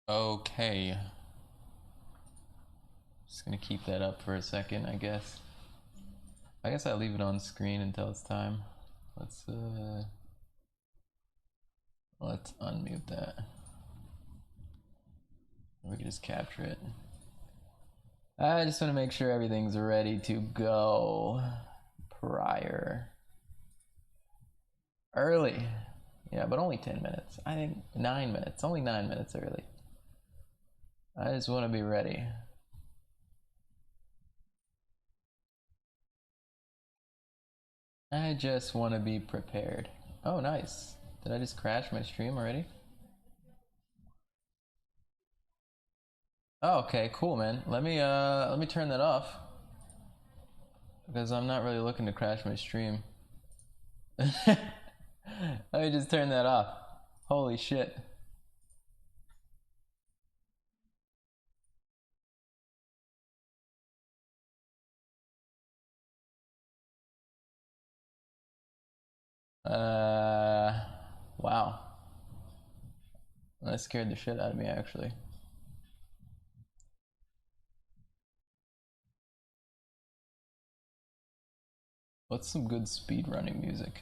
Okay. Just gonna keep that up for a second, I guess. I guess I'll leave it on screen until it's time. Let's unmute that. We can just capture it. I just want to make sure everything's ready to go prior. Early. Yeah, but only 10 minutes. I think 9 minutes. Only 9 minutes early. I just want to be ready. I just want to be prepared. Oh, nice. Did I just crash my stream already? Oh, okay, cool, man. Let me turn that off because I'm not really looking to crash my stream. Let me just turn that off. Holy shit. Wow. That scared the shit out of me, actually. What's some good speedrunning music?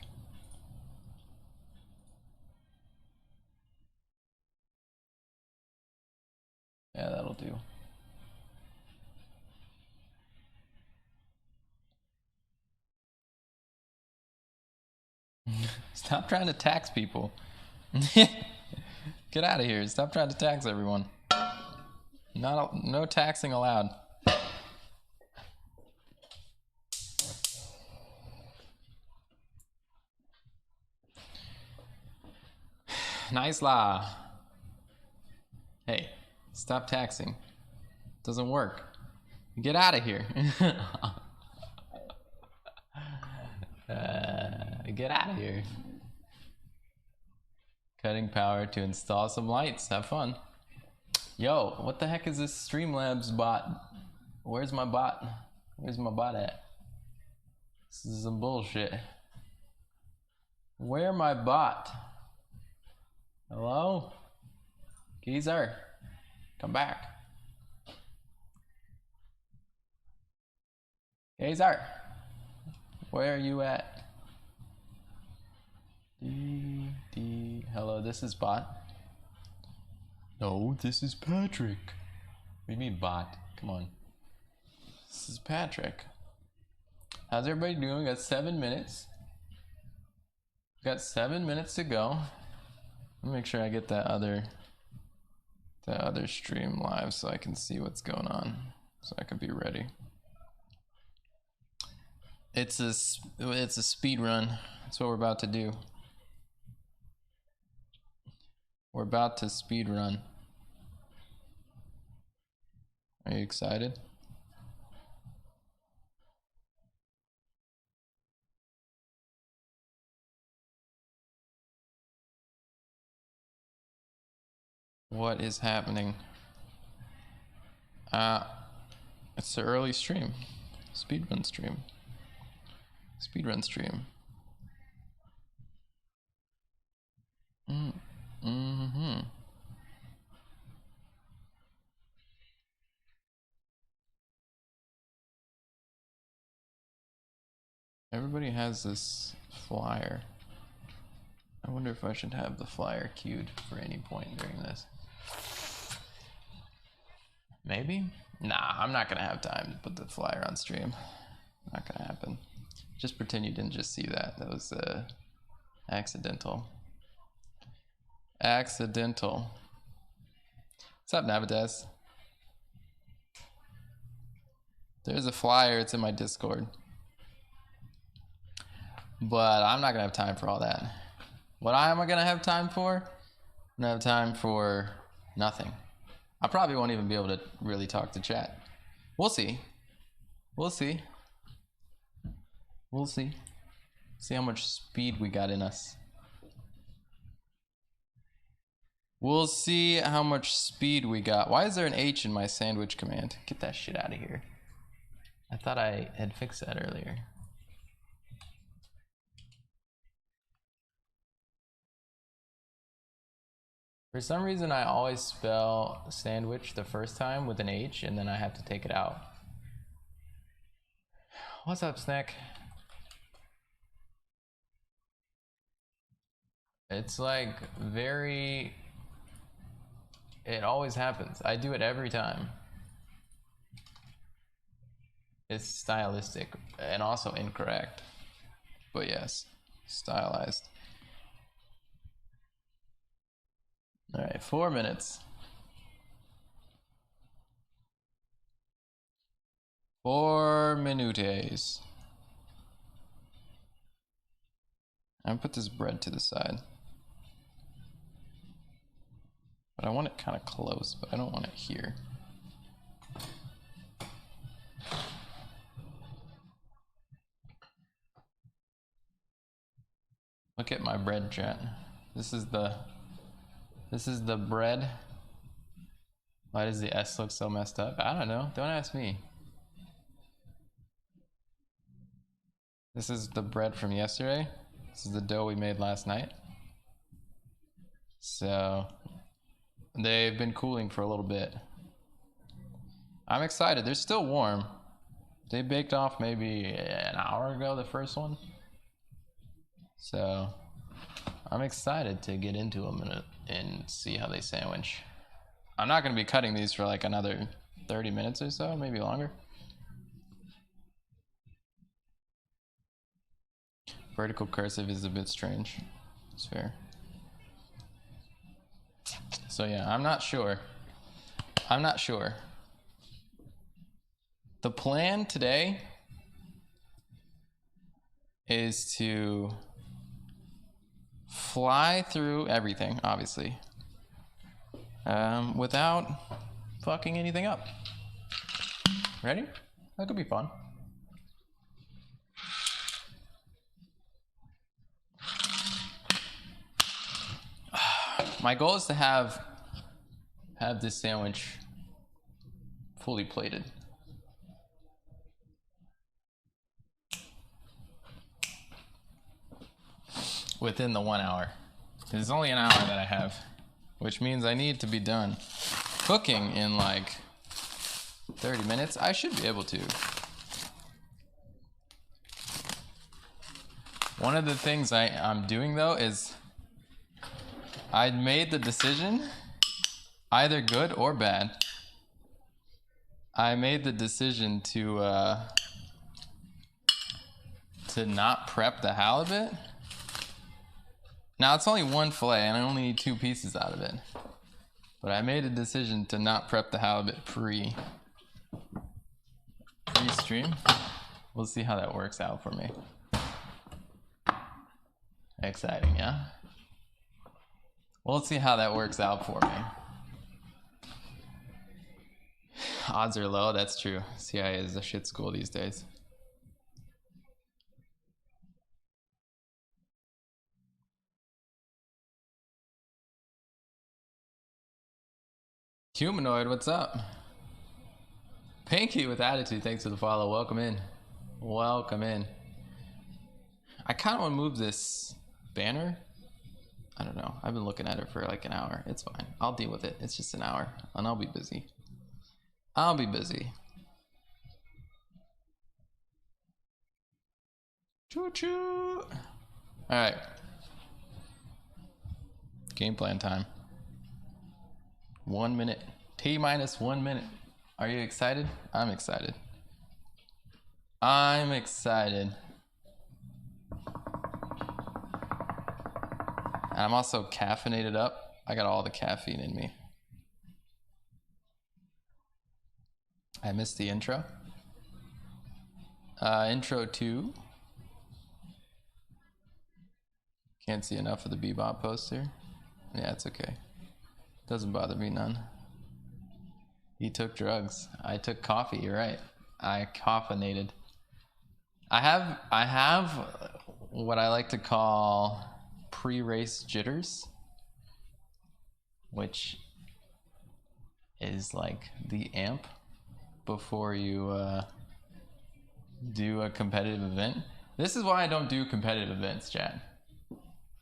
Yeah, that'll do. Stop trying to tax people. Get out of here. Stop trying to tax everyone. No taxing allowed. Nice law. Hey, stop taxing. Doesn't work. Get out of here. Get out of here. Cutting power to install some lights. Have fun. Yo, what the heck is this Streamlabs bot? Where's my bot? Where's my bot at? This is some bullshit. Where my bot? Hello? Geezer, come back. Geezer, where are you at? Hello, this is bot. No, this is Patrick. What do you mean bot? Come on. This is Patrick. How's everybody doing? We got 7 minutes. We got 7 minutes to go. Let me make sure I get that other stream live so I can see what's going on, so I can be ready. It's a speed run. That's what we're about to do. We're about to speed run. Are you excited? What is happening? It's the early stream. Speedrun stream. Speedrun stream. Everybody has this flyer. I wonder if I should have the flyer queued for any point during this. Maybe? Nah, I'm not gonna have time to put the flyer on stream. Not gonna happen. Just pretend you didn't just see that. That was accidental. Accidental. What's up, Navades? There's a flyer, it's in my Discord. But I'm not gonna have time for all that. What am I gonna have time for? I'm gonna have time for nothing. I probably won't even be able to really talk to chat. We'll see. We'll see. We'll see. See how much speed we got in us. We'll see how much speed we got. Why is there an H in my sandwich command? Get that shit out of here. I thought I had fixed that earlier. For some reason, I always spell sandwich the first time with an H, and then I have to take it out. What's up, Snack? It's like very... It always happens. I do it every time. It's stylistic and also incorrect. But yes, stylized. All right, 4 minutes. 4 minutes. I'm gonna put this bread to the side. But I want it kind of close, but I don't want it here. Look at my bread, chat. This is the bread. Why does the S look so messed up? I don't know. Don't ask me. This is the bread from yesterday. This is the dough we made last night. So they've been cooling for a little bit. I'm excited. They're still warm. They baked off maybe an hour ago, the first one. So I'm excited to get into them and see how they sandwich. I'm not going to be cutting these for like another 30 minutes or so, maybe longer. Vertical cursive is a bit strange. It's fair. So yeah, I'm not sure. I'm not sure. The plan today is to fly through everything, obviously, without fucking anything up. Ready? That could be fun. My goal is to have this sandwich fully plated. Within the 1 hour. It's only an hour that I have, which means I need to be done cooking in like 30 minutes. I should be able to. One of the things I'm doing though is I made the decision, either good or bad. I made the decision to not prep the halibut. Now it's only one fillet and I only need 2 pieces out of it. But I made a decision to not prep the halibut pre-stream. We'll see how that works out for me. Exciting, yeah? We'll see how that works out for me. Odds are low, that's true. CIA is a shit school these days. Humanoid, what's up? Pinky with attitude, thanks for the follow. Welcome in. Welcome in. I kind of want to move this banner. I don't know. I've been looking at it for like an hour. It's fine. I'll deal with it. It's just an hour and I'll be busy. I'll be busy. Choo choo. All right. Game plan time. 1 minute. T-minus 1 minute. Are you excited? I'm excited. I'm excited. And I'm also caffeinated up. I got all the caffeine in me. I missed the intro. Intro 2. Can't see enough of the Bebop poster. Yeah, it's okay. Doesn't bother me none. He took drugs. I took coffee, you're right. I caffeinated. I have what I like to call pre-race jitters, which is like the amp before you do a competitive event. This is why I don't do competitive events, chat.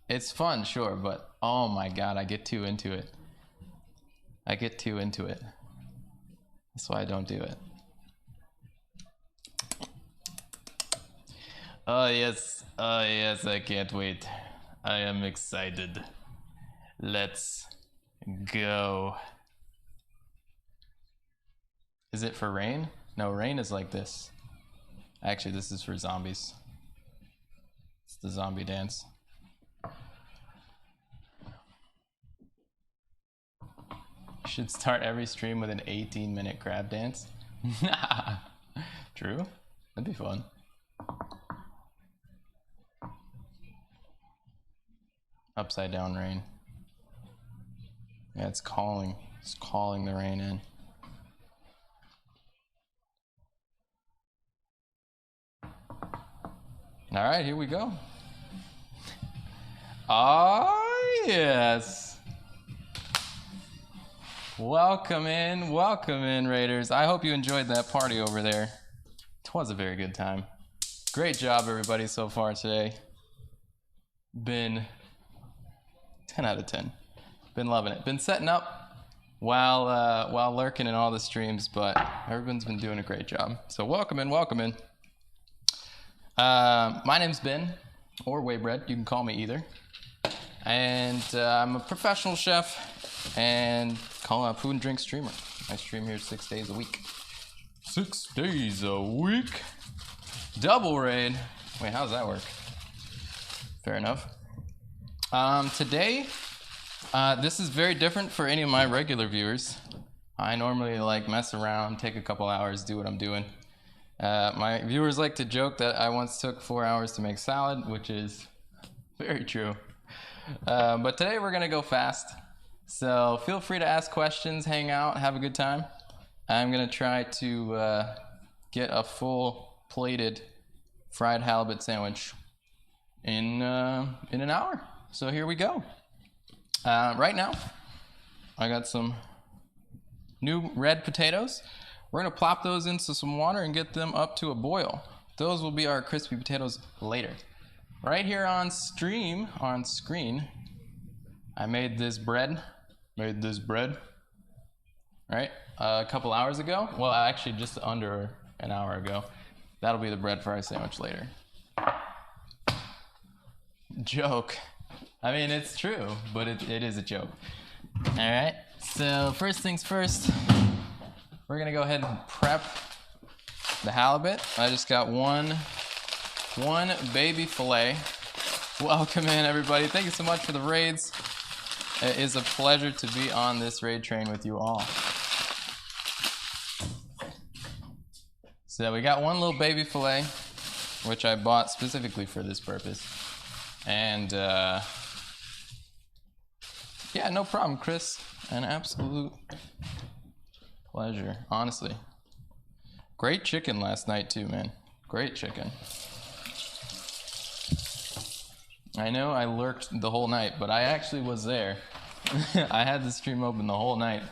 It's fun, sure, but oh my god, I get too into it. I get too into it. That's why I don't do it. Oh yes, I can't wait. I am excited. Let's go. Is it for rain? No, rain is like this. Actually, this is for zombies. It's the zombie dance. Should start every stream with an 18-minute crab dance. True? That'd be fun. Upside down rain. Yeah, it's calling. It's calling the rain in. All right, here we go. Oh, yes. Welcome in, Raiders. I hope you enjoyed that party over there. It was a very good time. Great job, everybody, so far today. Been 10 out of 10. Been loving it. Been setting up while lurking in all the streams, but everyone's been doing a great job. So welcome in. My name's Ben, or Waybread. You can call me either. And I'm a professional chef and call a food and drink streamer. I stream here 6 days a week. 6 days a week. Double raid. Wait, how does that work? Fair enough. Today, this is very different for any of my regular viewers. I normally like mess around, take a couple hours, do what I'm doing. My viewers like to joke that I once took 4 hours to make salad, which is very true. But today we're gonna go fast. So feel free to ask questions, hang out, have a good time. I'm gonna try to get a full plated fried halibut sandwich in an hour. So here we go. Right now, I got some new red potatoes. We're gonna plop those into some water and get them up to a boil. Those will be our crispy potatoes later. Right here on screen, I made this bread. Right, a couple hours ago. Well, actually just under an hour ago. That'll be the bread for our sandwich later. Joke. I mean, it's true, but it is a joke. All right, so first things first, we're gonna go ahead and prep the halibut. I just got one baby fillet. Welcome in, everybody. Thank you so much for the raids. It is a pleasure to be on this raid train with you all. So we got one little baby fillet, which I bought specifically for this purpose. And yeah, no problem, Chris. An absolute pleasure, honestly. Great chicken last night too, man. Great chicken. I know I lurked the whole night, but I actually was there. I had the stream open the whole night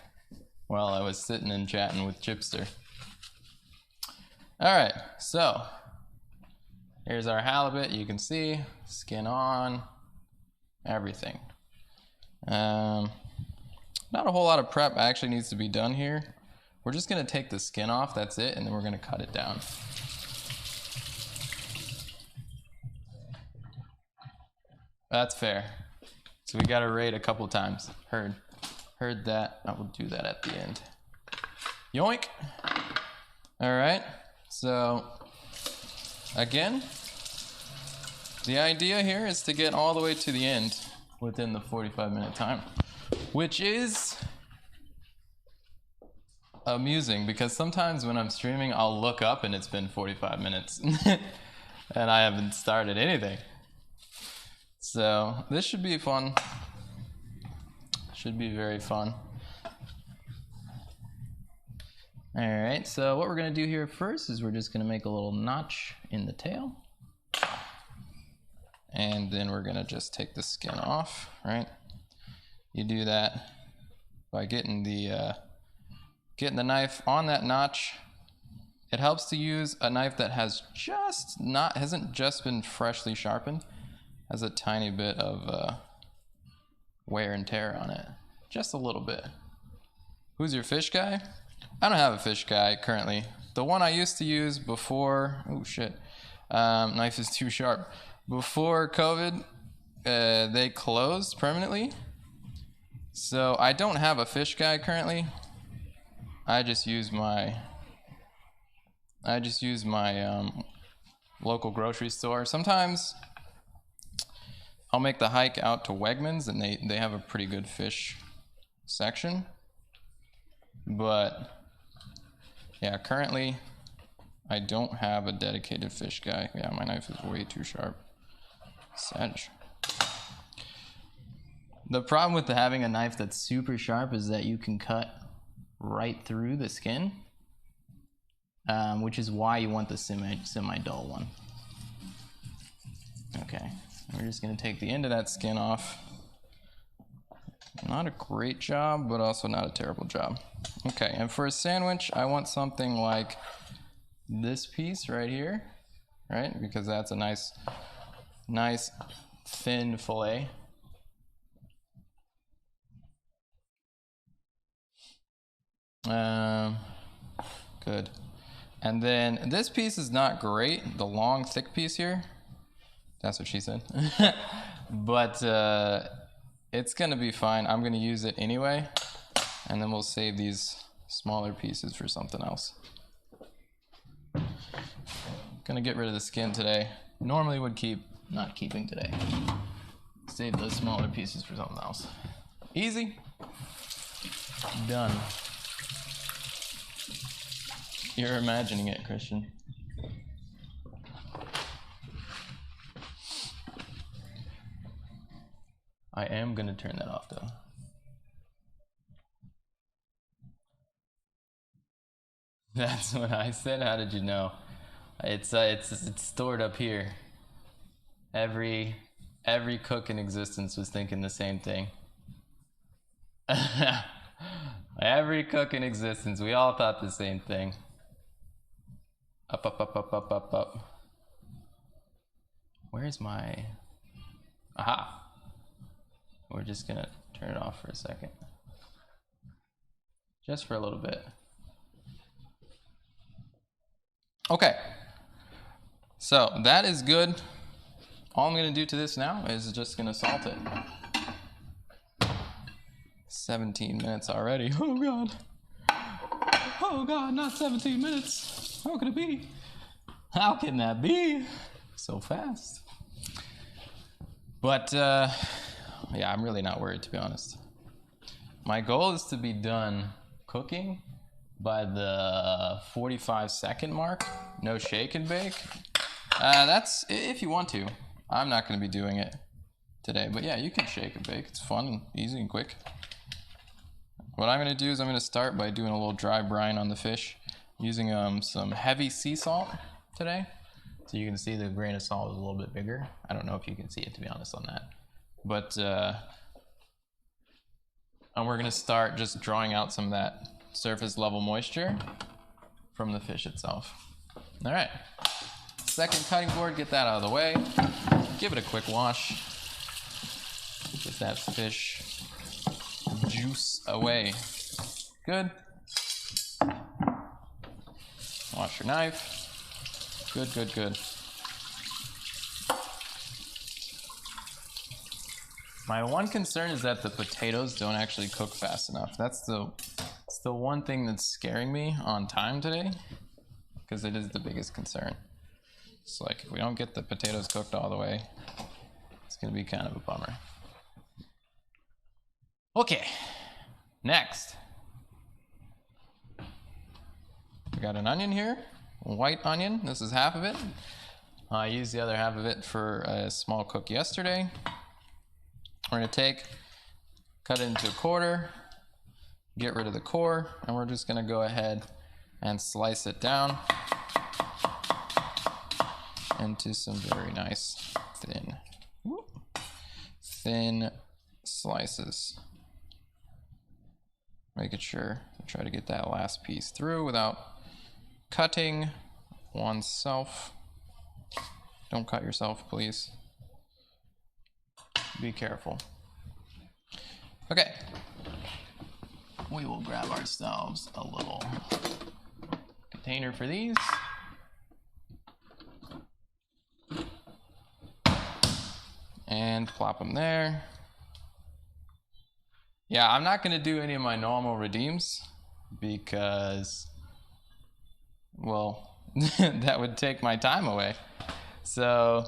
while I was sitting and chatting with Chipster. All right, so here's our halibut. You can see skin on, everything. Not a whole lot of prep actually needs to be done here. We're just gonna take the skin off, that's it, and then we're gonna cut it down. That's fair. So we gotta raid a couple times. Heard that. I will do that at the end. Yoink. All right. So again, the idea here is to get all the way to the end within the 45-minute time, which is amusing because sometimes when I'm streaming, I'll look up and it's been 45 minutes and I haven't started anything. So this should be fun. Should be very fun. All right, so what we're gonna do here first is we're just gonna make a little notch in the tail. And then we're gonna just take the skin off, right? You do that by getting the knife on that notch. It helps to use a knife that hasn't just been freshly sharpened. Has a tiny bit of wear and tear on it, just a little bit. Who's your fish guy? I don't have a fish guy currently. The one I used to use before, oh shit, knife is too sharp. Before COVID, they closed permanently. So I don't have a fish guy currently. I just use my local grocery store. Sometimes I'll make the hike out to Wegmans, and they have a pretty good fish section. But yeah, currently I don't have a dedicated fish guy. Yeah, my knife is way too sharp. Sedge. The problem with having a knife that's super sharp is that you can cut right through the skin, which is why you want the semi-dull one. Okay, we're just gonna take the end of that skin off. Not a great job, but also not a terrible job. Okay, and for a sandwich, I want something like this piece right here, right? Because that's a nice thin fillet. Good. And then this piece is not great, the long thick piece here. That's what she said. But it's gonna be fine. I'm gonna use it anyway, and then we'll save these smaller pieces for something else. Gonna get rid of the skin today. Normally would keep, not keeping today. Save those smaller pieces for something else. Easy. Done. You're imagining it, Christian. I am gonna turn that off though. That's what I said. How did you know? It's stored up here. Every cook in existence was thinking the same thing. Every cook in existence, we all thought the same thing. Up, up, up, up, up, up, up. Where's my... Aha! We're just gonna turn it off for a second. Just for a little bit. Okay. So that is good. All I'm gonna do to this now is just gonna salt it. 17 minutes already. Oh God. Oh God, not 17 minutes. How can it be? How can that be? So fast. But yeah, I'm really not worried, to be honest. My goal is to be done cooking by the 45-second mark. No shake and bake. That's if you want to. I'm not going to be doing it today, but yeah, you can shake and bake. It's fun and easy and quick. What I'm going to do is I'm going to start by doing a little dry brine on the fish, using some heavy sea salt today. So you can see the grain of salt is a little bit bigger. I don't know if you can see it, to be honest, on that. But and we're going to start just drawing out some of that surface level moisture from the fish itself. All right, second cutting board, get that out of the way. Give it a quick wash. Get that fish juice away. Good. Wash your knife. Good, good, good. My one concern is that the potatoes don't actually cook fast enough. That's the one thing that's scaring me on time today, because it is the biggest concern. It's like, if we don't get the potatoes cooked all the way, it's gonna be kind of a bummer. Okay, next. We got an onion here, a white onion. This is half of it. I used the other half of it for a small cook yesterday. We're gonna cut it into a quarter, get rid of the core, and we're just gonna go ahead and slice it down into some very nice thin slices. Making sure to try to get that last piece through without cutting oneself. Don't cut yourself, please. Be careful. Okay. we will grab ourselves a little container for these. And plop them there. Yeah, I'm not gonna do any of my normal redeems because, well, that would take my time away. So,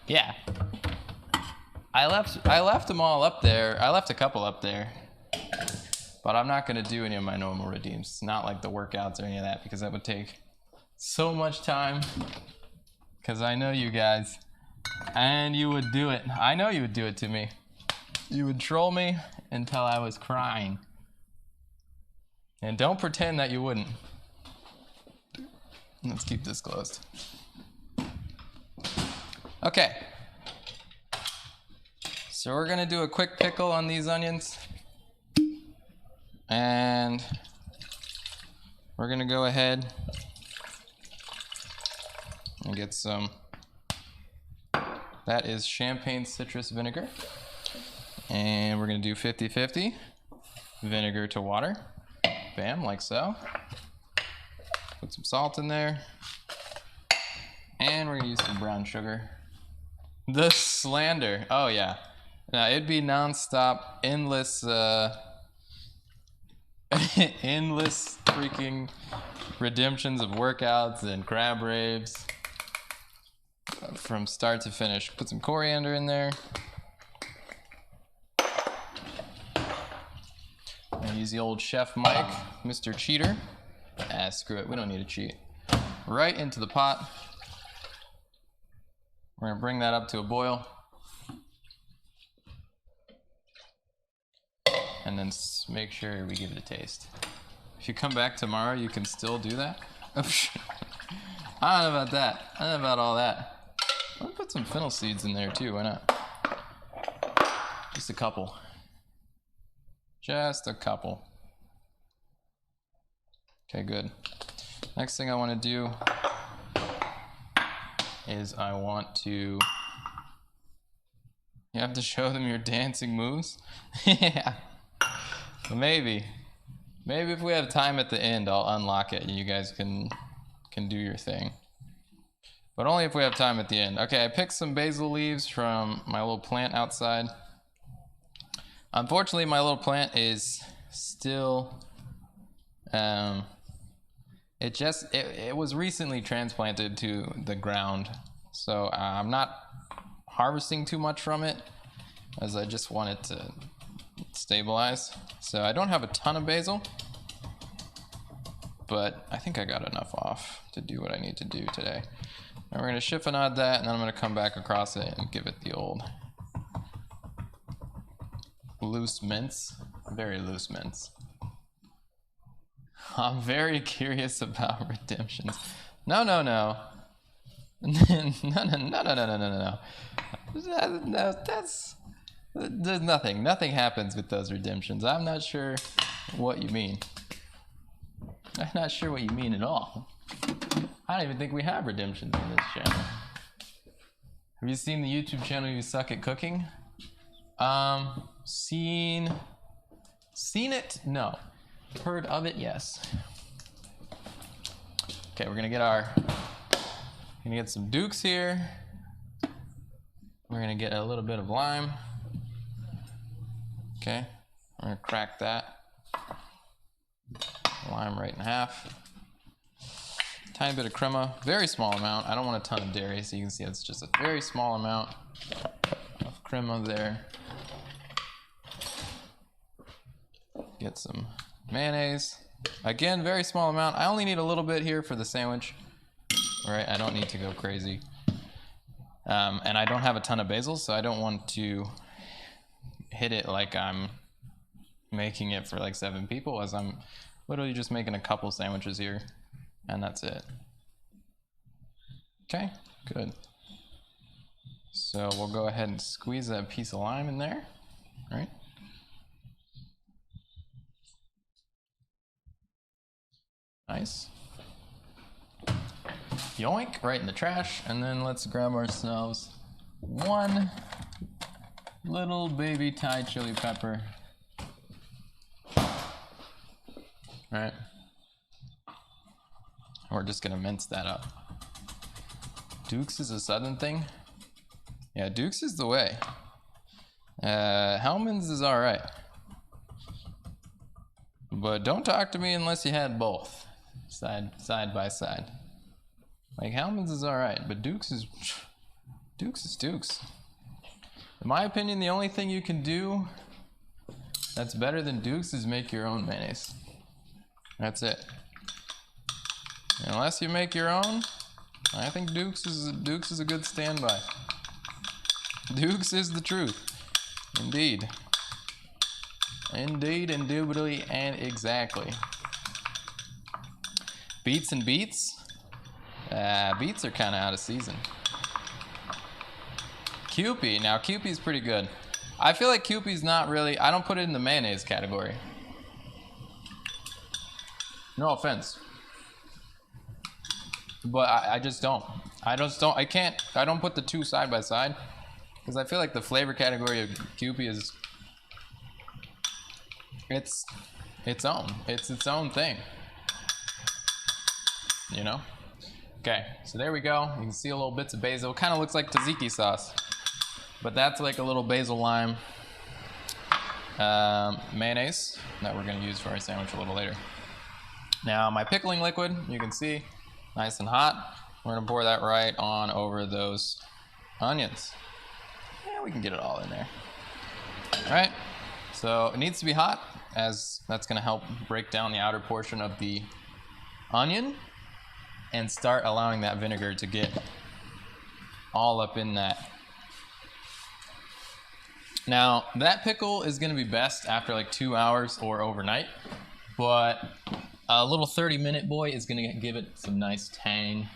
yeah. I left them all up there. I left a couple up there. But I'm not gonna do any of my normal redeems. Not like the workouts or any of that, because that would take so much time. Because I know you guys. And you would do it. I know you would do it to me. You would troll me until I was crying. And don't pretend that you wouldn't. Let's keep this closed. Okay. So we're gonna do a quick pickle on these onions. And we're gonna go ahead and get some, that is champagne citrus vinegar. And we're gonna do 50-50, vinegar to water. Bam, like so. Put some salt in there. And we're gonna use some brown sugar. The slander, oh yeah. Now it'd be non-stop, endless, endless freaking redemptions of workouts and crab raves from start to finish. Put some coriander in there. I use the old Chef Mike, Mr. Cheater. Ah, screw it, we don't need to cheat. Right into the pot. We're gonna bring that up to a boil. And then make sure we give it a taste. If you come back tomorrow, you can still do that. I don't know about that. I don't know about all that. I'll put some fennel seeds in there too, why not? Just a couple. Just a couple. Okay, good. Next thing I want to do is I want to... You have to show them your dancing moves? Yeah. Maybe if we have time at the end, I'll unlock it and you guys can do your thing. But only if we have time at the end. Okay, I picked some basil leaves from my little plant outside. Unfortunately, my little plant is still, it was recently transplanted to the ground. So I'm not harvesting too much from it, as I just want it to stabilize. So I don't have a ton of basil, but I think I got enough off to do what I need to do today. And we're gonna chiffonade that, and then I'm gonna come back across it and give it the old loose mince, very loose mince. I'm very curious about redemptions. No. No, that's, there's nothing happens with those redemptions. I'm not sure what you mean. I'm not sure what you mean at all. I don't even think we have redemptions on this channel. Have you seen the YouTube channel You Suck at Cooking? Seen it? No. Heard of it? Yes. Okay, we're gonna get some Dukes here. We're gonna get a little bit of lime. Okay, we're gonna crack that. Lime right in half. Tiny bit of crema, very small amount. I don't want a ton of dairy, so you can see it's just a very small amount of crema there. Get some mayonnaise. Again, very small amount. I only need a little bit here for the sandwich. All right, I don't need to go crazy. And I don't have a ton of basil, so I don't want to hit it like I'm making it for like 7 people, as I'm literally just making a couple sandwiches here, and that's it. Okay, good. So we'll go ahead and squeeze that piece of lime in there, all right? Nice. Yoink, right in the trash. And then let's grab ourselves one little baby Thai chili pepper. We're just gonna mince that up. Dukes is a southern thing. Yeah, Dukes is the way. Hellman's is all right. But don't talk to me unless you had both side by side. Like Hellman's is all right, but Dukes is Dukes. In my opinion, the only thing you can do that's better than Dukes is make your own mayonnaise. That's it. Unless you make your own, I think Dukes is a good standby. Dukes is the truth. Indeed. Indeed, indubitably, and exactly. Beets and beets? Beets are kind of out of season. Kewpie. Now, Kewpie's pretty good. I feel like Kewpie's not really... I don't put it in the mayonnaise category. No offense. But I just don't. I don't put the two side by side. Because I feel like the flavor category of Kewpie is... It's its own. It's its own thing. You know? Okay, so there we go. You can see a little bits of basil. It kind of looks like tzatziki sauce. But that's like a little basil lime mayonnaise that we're going to use for our sandwich a little later. Now my pickling liquid, you can see, nice and hot. We're going to pour that right on over those onions. Yeah, we can get it all in there. All right, so it needs to be hot, as that's going to help break down the outer portion of the onion and start allowing that vinegar to get all up in that. Now, that pickle is going to be best after like 2 hours or overnight, but a little 30-minute boy is going to give it some nice tang,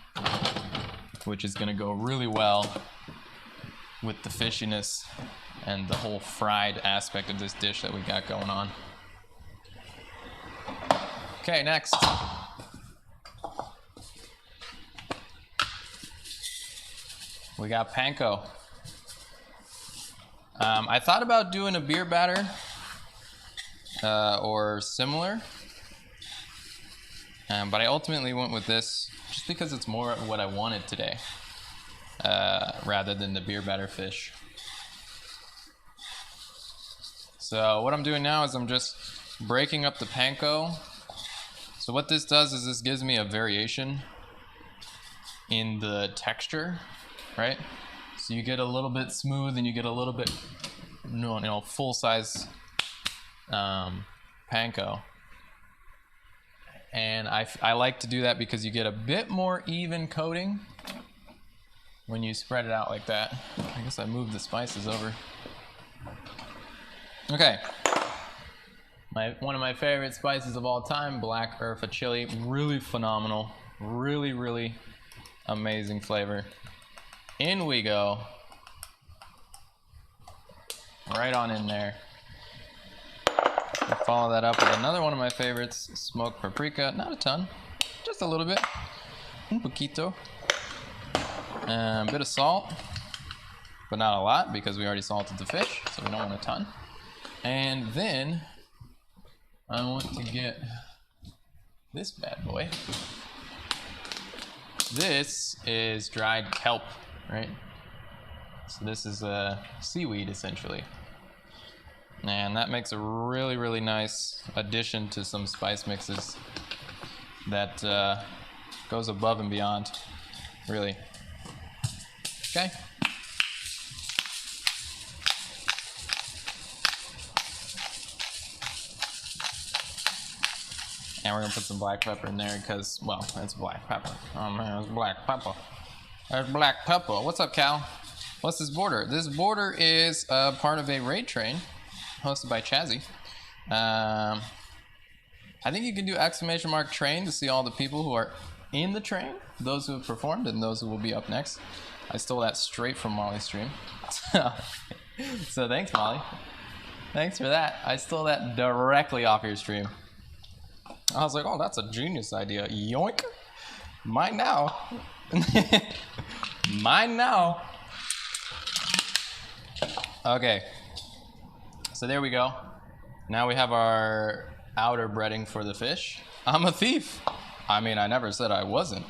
which is going to go really well with the fishiness and the whole fried aspect of this dish that we got going on. Okay, next. We got panko. I thought about doing a beer batter or similar, but I ultimately went with this just because it's more what I wanted today rather than the beer batter fish. So what I'm doing now is I'm just breaking up the panko. So what this does is this gives me a variation in the texture, right? So you get a little bit smooth and you get a little bit, full size panko. And I like to do that because you get a bit more even coating when you spread it out like that. I guess I moved the spices over. Okay. One of my favorite spices of all time, black Urfa chili. Really phenomenal. Really, really amazing flavor. In we go. Right on in there. We'll follow that up with another one of my favorites, smoked paprika. Not a ton, just a little bit. Un poquito. A bit of salt, but not a lot because we already salted the fish, so we don't want a ton. And then I want to get this bad boy. This is dried kelp, right? So this is a seaweed essentially. And that makes a really, really nice addition to some spice mixes that goes above and beyond, really. Okay. And we're gonna put some black pepper in there because, well, it's black pepper. Oh man, it's black pepper. There's black pepper. What's up, Cal? What's this border? This border is part of a raid train hosted by Chazzy. I think you can do ! train to see all the people who are in the train, those who have performed and those who will be up next. I stole that straight from Molly's stream. So thanks, Molly. Thanks for that. I stole that directly off your stream. I was like, oh, that's a genius idea. Yoink. Mine now. Mine now. Okay. So there we go. Now we have our outer breading for the fish. I'm a thief. I mean, I never said I wasn't.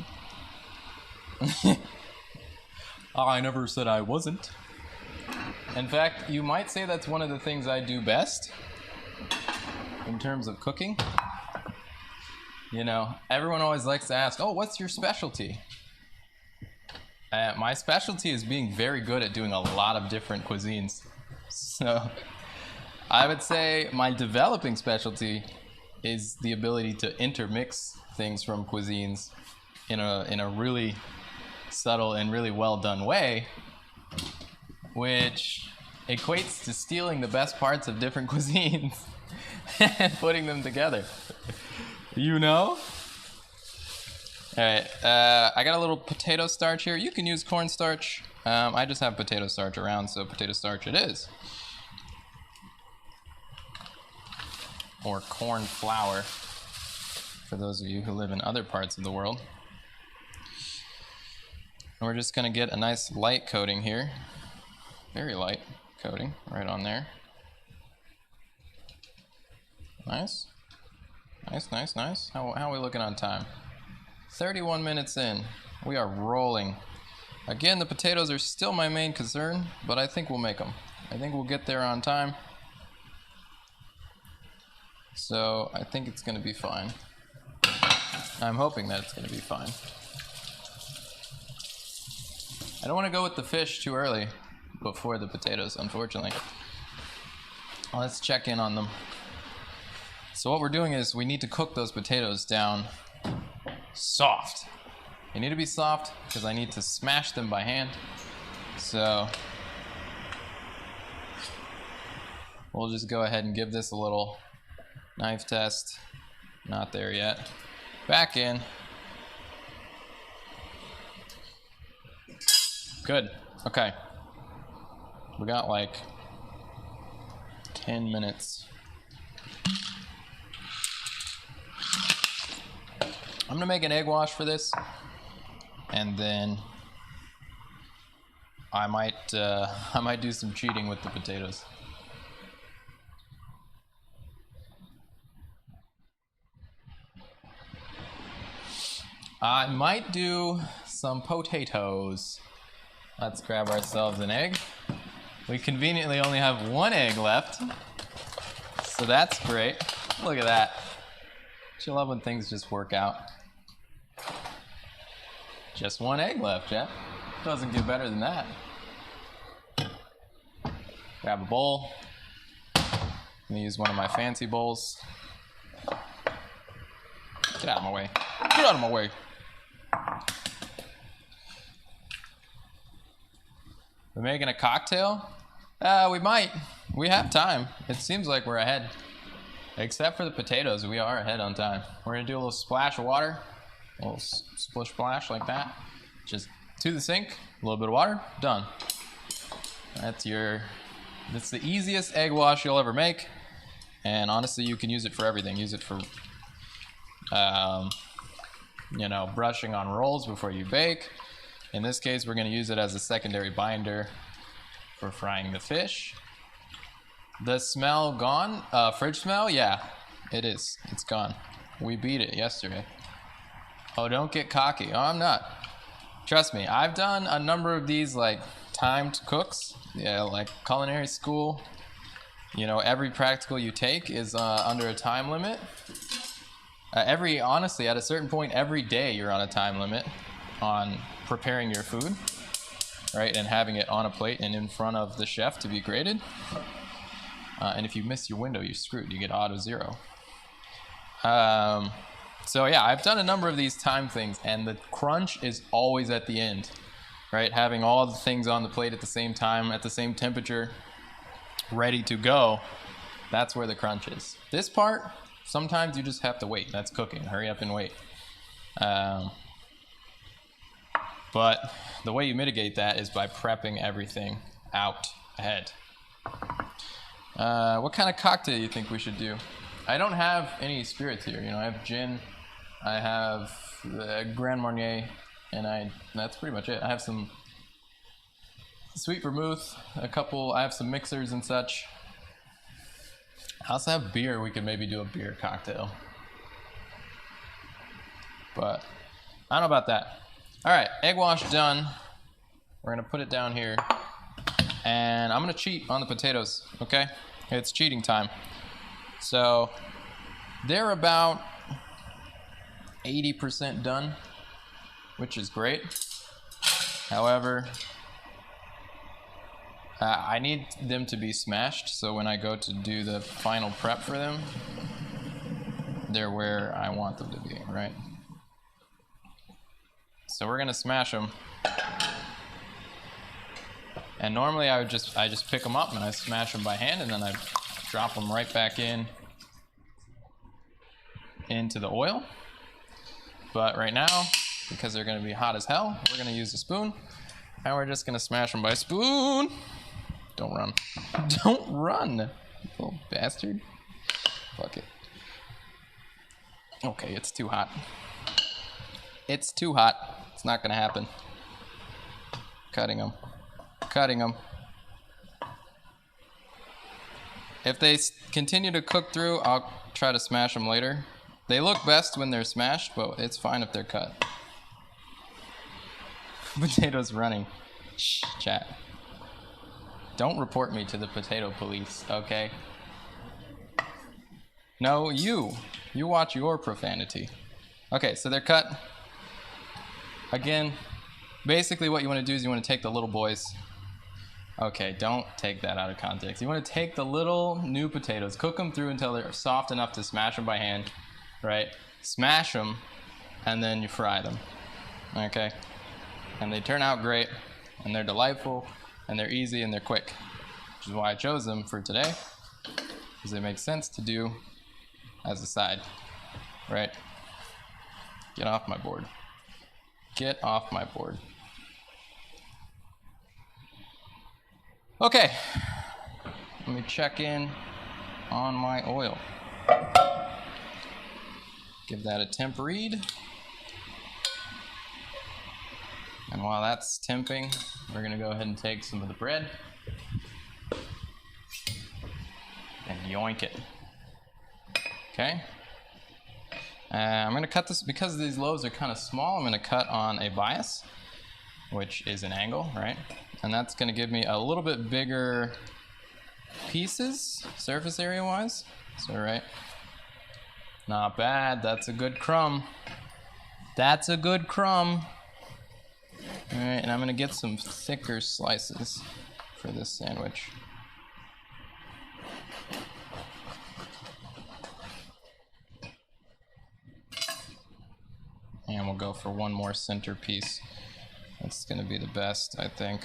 I never said I wasn't. In fact, you might say that's one of the things I do best in terms of cooking. You know, everyone always likes to ask, oh, what's your specialty? My specialty is being very good at doing a lot of different cuisines. So I would say my developing specialty is the ability to intermix things from cuisines in a really subtle and really well done way, which equates to stealing the best parts of different cuisines and putting them together. You know? Alright, I got a little potato starch here. You can use cornstarch. I just have potato starch around, so potato starch it is. Or corn flour, for those of you who live in other parts of the world. And we're just gonna get a nice light coating here. Very light coating, right on there. Nice. Nice, nice, nice. How are we looking on time? 31 minutes in. We are rolling. Again, the potatoes are still my main concern, but I think we'll make them. I think we'll get there on time. So I think it's gonna be fine. I'm hoping that it's gonna be fine. I don't want to go with the fish too early before the potatoes, unfortunately. Let's check in on them. So what we're doing is we need to cook those potatoes down soft. They need to be soft because I need to smash them by hand. So we'll just go ahead and give this a little knife test. Not there yet. Back in. Good. Okay. We got like 10 minutes. I'm gonna make an egg wash for this, and then I might do some cheating with the potatoes. I might do some potatoes. Let's grab ourselves an egg. We conveniently only have one egg left, so that's great. Look at that. Don't you love when things just work out? Just one egg left, Jeff. Doesn't get better than that. Grab a bowl. I'm gonna use one of my fancy bowls. Get out of my way. Get out of my way. We're making a cocktail? We might. We have time. It seems like we're ahead. Except for the potatoes, we are ahead on time. We're gonna do a little splash of water. A little splish splash like that. Just to the sink, a little bit of water, done. That's the easiest egg wash you'll ever make. And honestly, you can use it for everything. Use it for, you know, brushing on rolls before you bake. In this case, we're gonna use it as a secondary binder for frying the fish. The smell gone? Fridge smell? Yeah, it is. It's gone. We beat it yesterday. Oh, don't get cocky. Oh, I'm not. Trust me, I've done a number of these like timed cooks. Yeah, like culinary school. You know, every practical you take is under a time limit. Honestly, at a certain point, every day you're on a time limit on preparing your food, right? And having it on a plate and in front of the chef to be graded. And if you miss your window, you're screwed. You get auto 0. So yeah, I've done a number of these time things, and the crunch is always at the end, right? Having all the things on the plate at the same time, at the same temperature, ready to go. That's where the crunch is. This part, sometimes you just have to wait. That's cooking. Hurry up and wait. But the way you mitigate that is by prepping everything out ahead. What kind of cocktail do you think we should do? I don't have any spirits here. You know, I have gin, I have Grand Marnier, and that's pretty much it. I have some sweet vermouth, I have some mixers and such. I also have beer. We could maybe do a beer cocktail. but I don't know about that. All right, egg wash done. We're gonna put it down here, and I'm gonna cheat on the potatoes, okay? It's cheating time. So they're about 80% done, which is great. However, I need them to be smashed, so when I go to do the final prep for them, they're where I want them to be, right? So we're gonna smash them. And normally I just pick them up and I smash them by hand, and then I drop them right back into the oil. But right now, because they're gonna be hot as hell, we're gonna use a spoon, and we're just gonna smash them by spoon. Don't run. Don't run, you little bastard. Fuck it. Okay, it's too hot. It's too hot. It's not gonna happen. Cutting them. Cutting them. If they continue to cook through, I'll try to smash them later. They look best when they're smashed, but it's fine if they're cut. Potatoes running. Shh, chat. Don't report me to the potato police, okay? No, you. You watch your profanity. Okay, so they're cut. Again, basically what you want to do is you want to take the little boys. Okay, don't take that out of context. You want to take the little new potatoes, cook them through until they're soft enough to smash them by hand, right? Smash them, and then you fry them, okay? And they turn out great, and they're delightful, and they're easy, and they're quick, which is why I chose them for today, because they make sense to do as a side, right? Get off my board. Get off my board. Okay, let me check in on my oil. Give that a temp read. And while that's temping, we're gonna go ahead and take some of the bread and yoink it. Okay. I'm gonna cut this, because these loaves are kind of small, I'm gonna cut on a bias, which is an angle, right? And that's gonna give me a little bit bigger pieces, surface area wise. So, right. Not bad, that's a good crumb. That's a good crumb. All right, and I'm gonna get some thicker slices for this sandwich. And we'll go for one more center piece. That's gonna be the best, I think.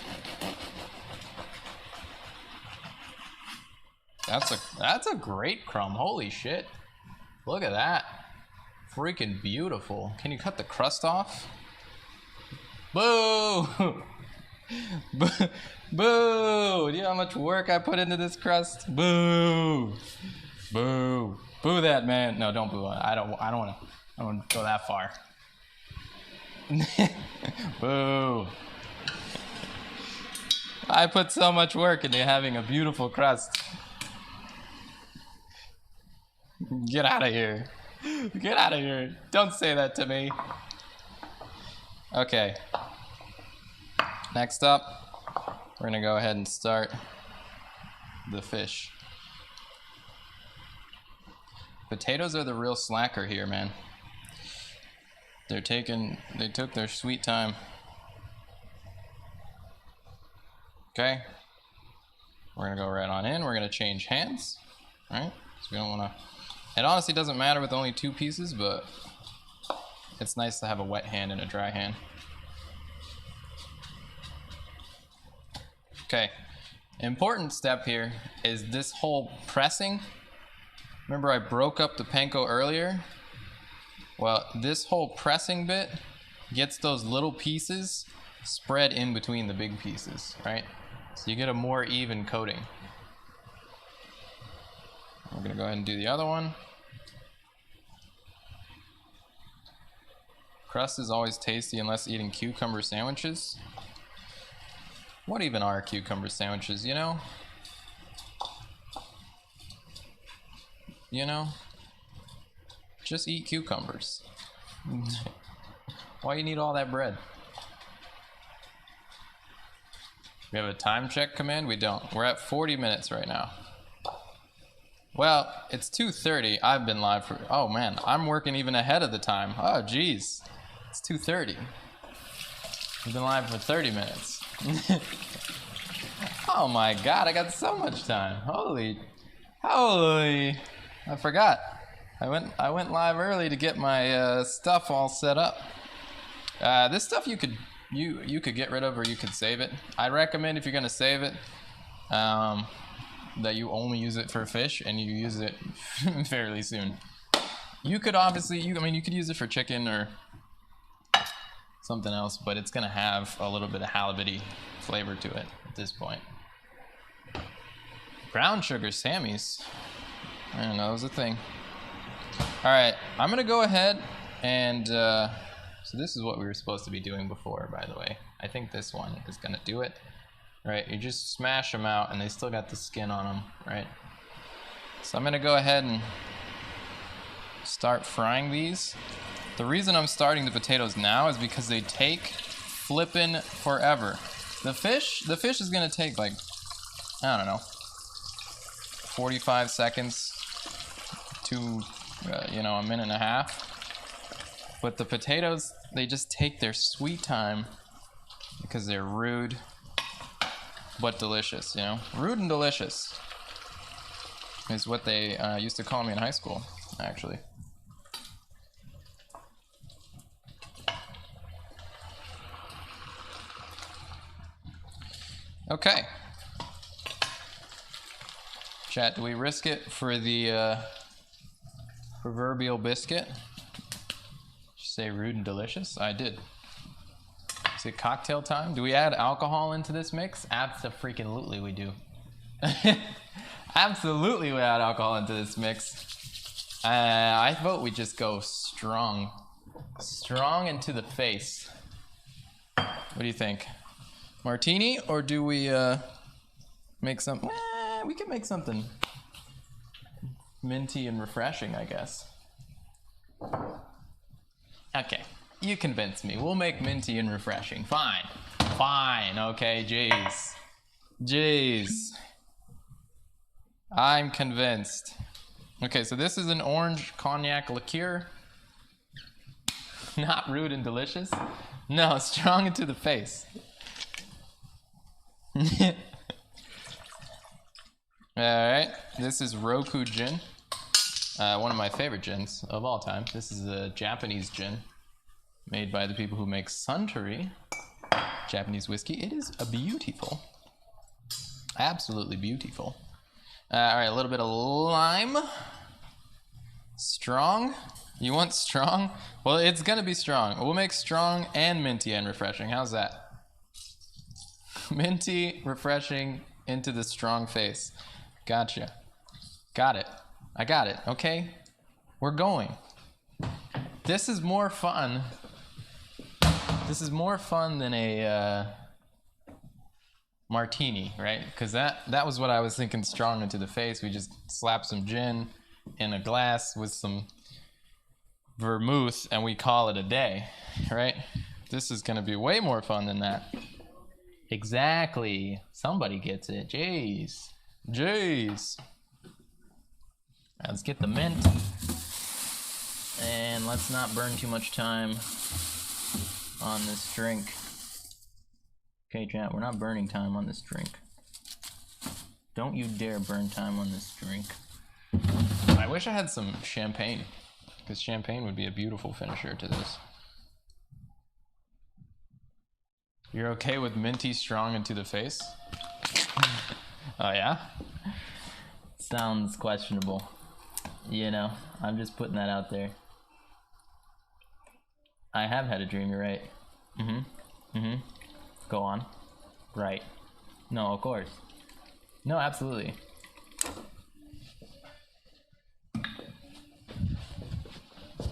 That's a great crumb, holy shit. Look at that. Freaking beautiful. Can you cut the crust off? Boo! Boo! Boo! Do you know how much work I put into this crust? Boo! Boo! Boo that man. No, don't boo. I don't wanna go that far. Boo! I put so much work into having a beautiful crust. Get out of here. Get out of here. Don't say that to me. Okay. Next up, we're gonna go ahead and start the fish. Potatoes are the real slacker here, man. They took their sweet time. Okay. We're gonna go right on in. We're gonna change hands, right? So we don't wanna, it honestly doesn't matter with only two pieces, but it's nice to have a wet hand and a dry hand. Okay, important step here is this whole pressing. Remember I broke up the panko earlier? Well, this whole pressing bit gets those little pieces spread in between the big pieces, right? So you get a more even coating. We're gonna go ahead and do the other one. Crust is always tasty unless eating cucumber sandwiches. What even are cucumber sandwiches, you know? You know? Just eat cucumbers. Why you need all that bread? We have a time check command? We don't. We're at 40 minutes right now. Well, it's 2:30. I've been live for... Oh, man. I'm working even ahead of the time. Oh, geez. It's 2:30. We've been live for 30 minutes. Oh, my God. I got so much time. Holy... I forgot. I went live early to get my stuff all set up. This stuff you could get rid of, or you could save it. I recommend, if you're gonna save it, that you only use it for fish and you use it fairly soon. You could obviously, you could use it for chicken or something else, but it's gonna have a little bit of halibut-y flavor to it at this point. Brown sugar Sammy's. I don't know, it was a thing. All right, I'm gonna go ahead and so this is what we were supposed to be doing before, by the way. I think this one is gonna do it. Right, you just smash them out and they still got the skin on them, right? So I'm gonna go ahead and start frying these. The reason I'm starting the potatoes now is because they take flippin' forever. The fish is gonna take like, I don't know, 45 seconds to, a minute and a half. But the potatoes, they just take their sweet time because they're rude but delicious, Rude and delicious is what they used to call me in high school, actually. Okay. Chat, do we risk it for the proverbial biscuit? Did you say rude and delicious? I did. Is it cocktail time? Do we add alcohol into this mix? Abso-freaking-lutely we do. Absolutely we add alcohol into this mix. I vote we just go strong. Strong into the face. What do you think? Martini, or do we make some... we can make something minty and refreshing, I guess. Okay, you convinced me. We'll make minty and refreshing. Fine. Fine, okay, jeez. I'm convinced. Okay, so this is an orange cognac liqueur. Not rude and delicious. No, strong into the face. Alright, this is Roku gin. One of my favorite gins of all time. This is a Japanese gin made by the people who make Suntory Japanese whiskey. It is a beautiful. Absolutely beautiful. Alright, a little bit of lime. Strong? You want strong? Well, it's gonna be strong. We'll make strong and minty and refreshing. How's that? Minty, refreshing, into the strong face. Gotcha. Got it. I got it, okay? We're going. This is more fun. This is more fun than a martini, right? Because that was what I was thinking, strong into the face. We just slap some gin in a glass with some vermouth and we call it a day, right? This is gonna be way more fun than that. Exactly. Somebody gets it. Jeez. Jeez. Right, let's get the mint. And let's not burn too much time on this drink. Okay, chat, we're not burning time on this drink. Don't you dare burn time on this drink. I wish I had some champagne, because champagne would be a beautiful finisher to this. You're okay with minty strong into the face? Oh yeah? Sounds questionable. I'm just putting that out there. I have had a dream, you're right. Go on. Right. No, of course. No, absolutely.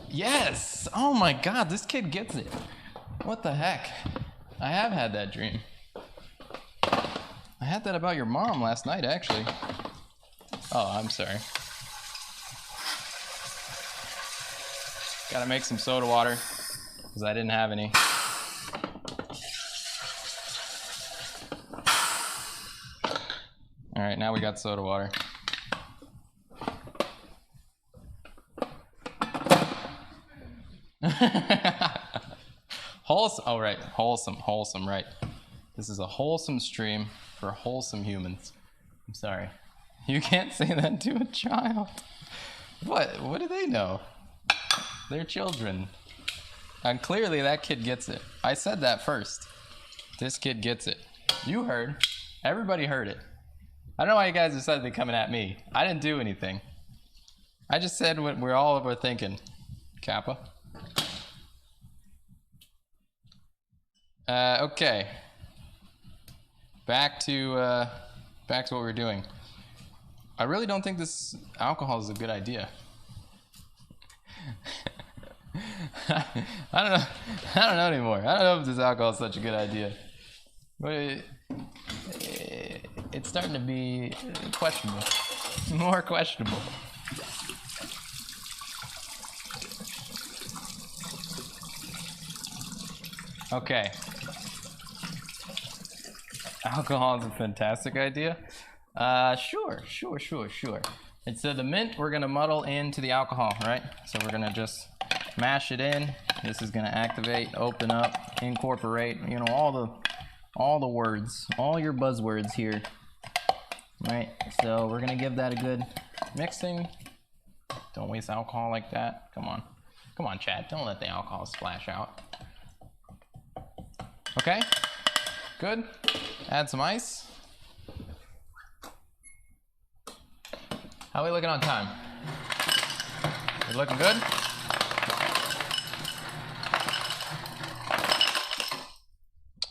Yes! Oh my god, this kid gets it. What the heck? I have had that dream. I had that about your mom last night, actually. Oh, I'm sorry. Gotta make some soda water because I didn't have any. All right, now we got soda water. Wholesome, oh right, wholesome, right. This is a wholesome stream for wholesome humans. I'm sorry. You can't say that to a child. What do they know? They're children. And clearly that kid gets it. I said that first. This kid gets it. You heard. Everybody heard it. I don't know why you guys decided to be coming at me. I didn't do anything. I just said what we're all overthinking. Kappa. Okay. Back to what we're doing. I really don't think this alcohol is a good idea. I don't know anymore. I don't know if this alcohol is such a good idea. But it's starting to be questionable. More questionable. Okay. Alcohol is a fantastic idea. Sure. And so the mint we're gonna muddle into the alcohol, right? So we're gonna just mash it in. This is gonna activate, open up, incorporate, you know, all the words, all your buzzwords here. Right? So we're gonna give that a good mixing. Don't waste alcohol like that. Come on. Come on, Chad. Don't let the alcohol splash out. Okay? Good. Add some ice. How are we looking on time? We looking good?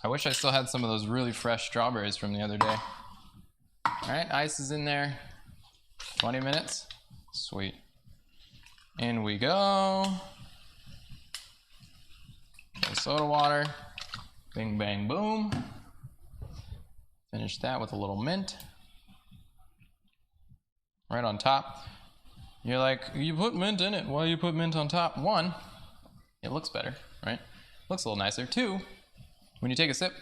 I wish I still had some of those really fresh strawberries from the other day. All right, ice is in there. 20 minutes. Sweet. In we go. Soda water. Bing, bang, boom. Finish that with a little mint. Right on top. You're like, you put mint in it. Why do you put mint on top? One, it looks better, right? Looks a little nicer. Two, when you take a sip,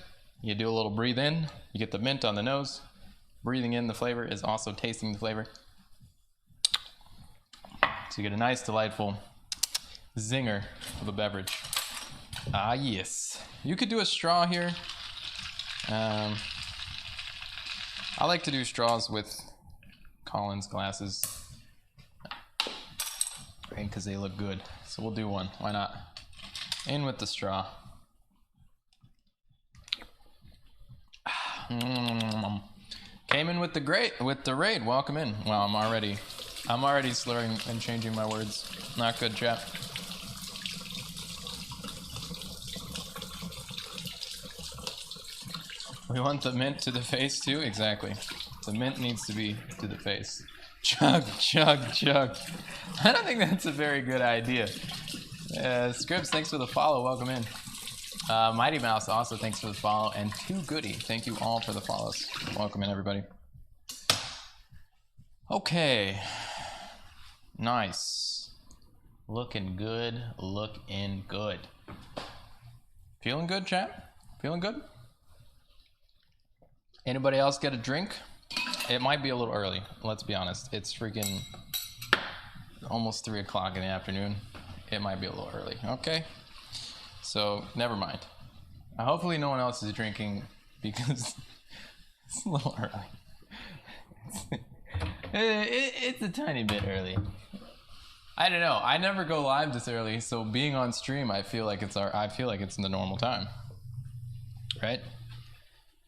you do a little breathe in. You get the mint on the nose. Breathing in the flavor is also tasting the flavor. So you get a nice, delightful zinger of a beverage. Ah, yes. You could do a straw here. I like to do straws with Collins glasses, right? Because they look good. So we'll do one. Why not? In with the straw. Came in with the raid. Welcome in. Wow, I'm already slurring and changing my words. Not good, chat. We want the mint to the face too? Exactly. The mint needs to be to the face. Chug, chug, chug. I don't think that's a very good idea. Scripps, thanks for the follow. Welcome in. Mighty Mouse also thanks for the follow. And Too Goody, thank you all for the follows. Welcome in, everybody. Okay. Nice. Looking good. Looking good. Feeling good, chat? Feeling good? Anybody else get a drink? It might be a little early, let's be honest. It's freaking almost 3 o'clock in the afternoon. It might be a little early, okay? So, never mind. Hopefully no one else is drinking because it's a little early. It's a tiny bit early. I don't know. I never go live this early, so being on stream, I feel like it's in the normal time. Right?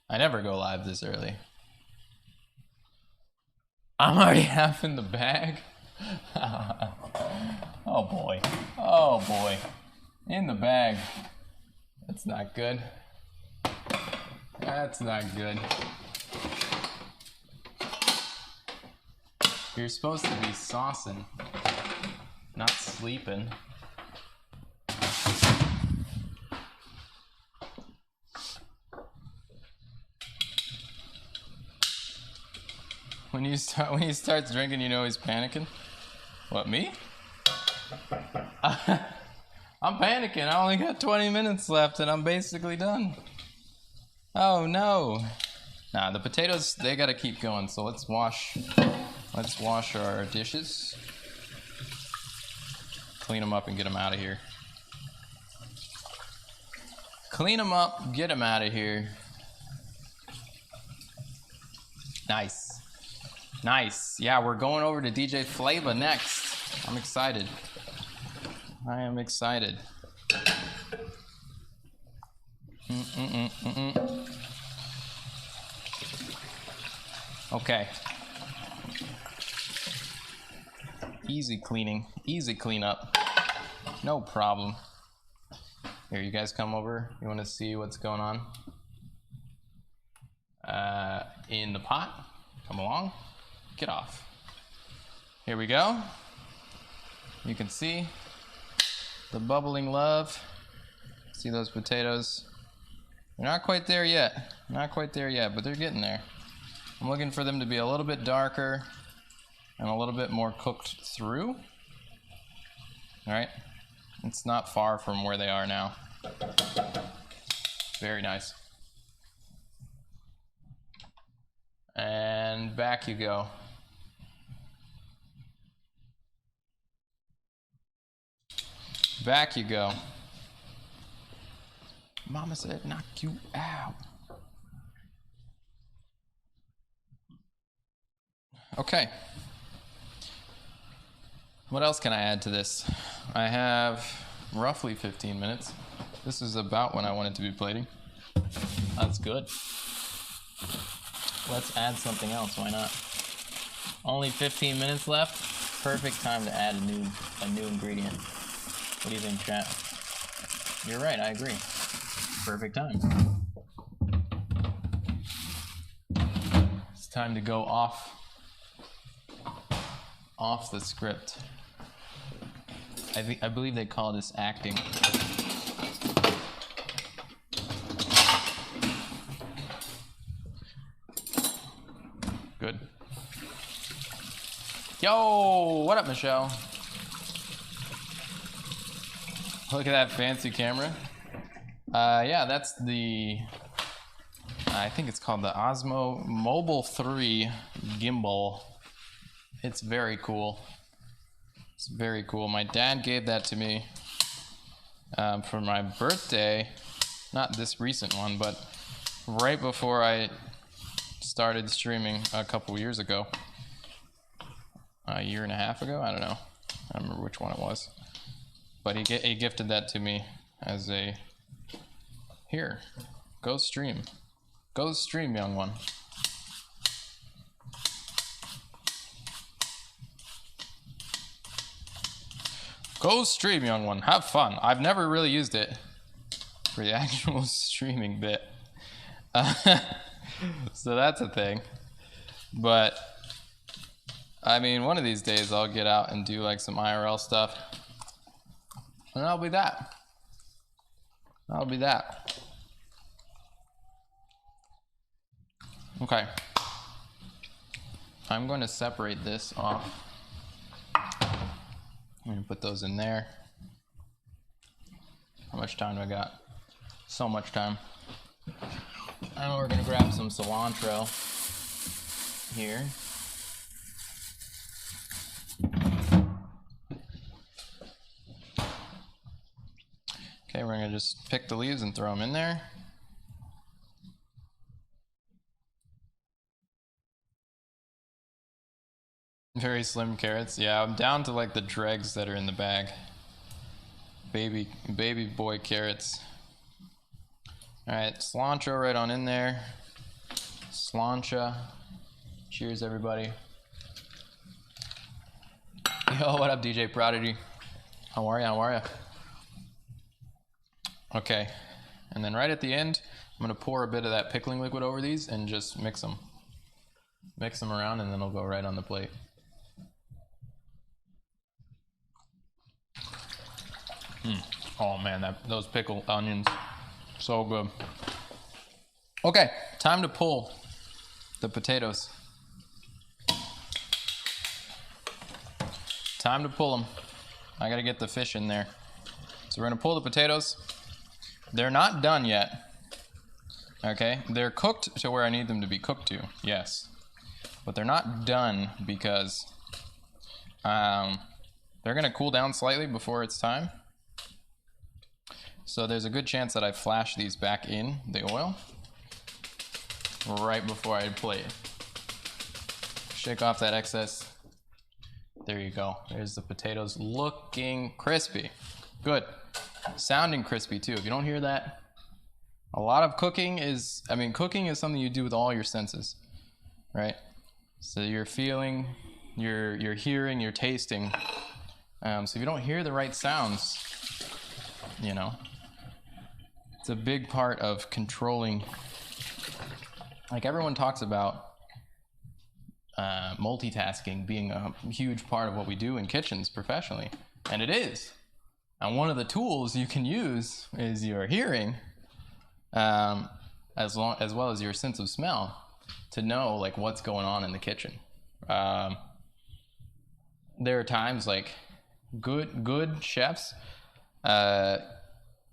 I never go live this early. I'm already half in the bag. Oh boy. Oh boy. In the bag. That's not good. That's not good. You're supposed to be saucing, not sleeping. When he starts drinking, you know he's panicking. What, me? I'm panicking. I only got 20 minutes left and I'm basically done. Oh no. Nah, the potatoes, they gotta keep going. So let's wash our dishes. Clean them up and get them out of here. Clean them up, get them out of here. Nice. Nice. Yeah, we're going over to DJ Flava next. I'm excited. I am excited. Okay. Easy cleaning. Easy cleanup. No problem. Here, you guys come over. You want to see what's going on? In the pot. Come along. Get off. Here we go. You can see the bubbling love. See those potatoes? They're not quite there yet. Not quite there yet, but they're getting there. I'm looking for them to be a little bit darker and a little bit more cooked through. All right. It's not far from where they are now. Very nice. And back you go. Back you go. Mama said knock you out. Okay. What else can I add to this? I have roughly 15 minutes. This is about when I want it to be plating. That's good. Let's add something else, why not? Only 15 minutes left. Perfect time to add a new ingredient. What do you think, chat? You're right, I agree. Perfect time. It's time to go off the script. I believe they call this acting. Good. Yo, what up, Michelle? Look at that fancy camera. Yeah, that's the, I think it's called the Osmo Mobile 3 gimbal. It's very cool. It's very cool. My dad gave that to me for my birthday. Not this recent one, but right before I started streaming a couple years ago. A year and a half ago? I don't know. I don't remember which one it was. But he gifted that to me as a, here, go stream. Go stream, young one. Go stream, young one. Have fun. I've never really used it for the actual streaming bit. So that's a thing. But, I mean, one of these days I'll get out and do like some IRL stuff. And that'll be that. That'll be that. Okay. I'm going to separate this off. I'm going to put those in there. How much time do I got? So much time. And we're going to grab some cilantro here. Okay, we're going to just pick the leaves and throw them in there. Very slim carrots. Yeah, I'm down to like the dregs that are in the bag. Baby boy carrots. Alright, cilantro right on in there. Slancha. Cheers, everybody. Yo, what up, DJ Prodigy? How are ya? How are ya? Okay, and then right at the end, I'm gonna pour a bit of that pickling liquid over these and just mix them. Mix them around and then they'll go right on the plate. Oh man, those pickled onions, so good. Okay, time to pull the potatoes. Time to pull them. I gotta get the fish in there. So we're gonna pull the potatoes. They're not done yet. Okay, they're cooked to where I need them to be cooked to, yes. But they're not done because they're gonna cool down slightly before it's time. So there's a good chance that I flash these back in the oil right before I plate. Shake off that excess. There you go. There's the potatoes looking crispy. Good. Sounding crispy too. If you don't hear that, a lot of cooking is, cooking is something you do with all your senses, right? So you're feeling, you're hearing, you're tasting. So if you don't hear the right sounds, you know, it's a big part of controlling. Like everyone talks about multitasking being a huge part of what we do in kitchens professionally, and it is. And one of the tools you can use is your hearing, as well as your sense of smell, to know like what's going on in the kitchen. There are times like good chefs,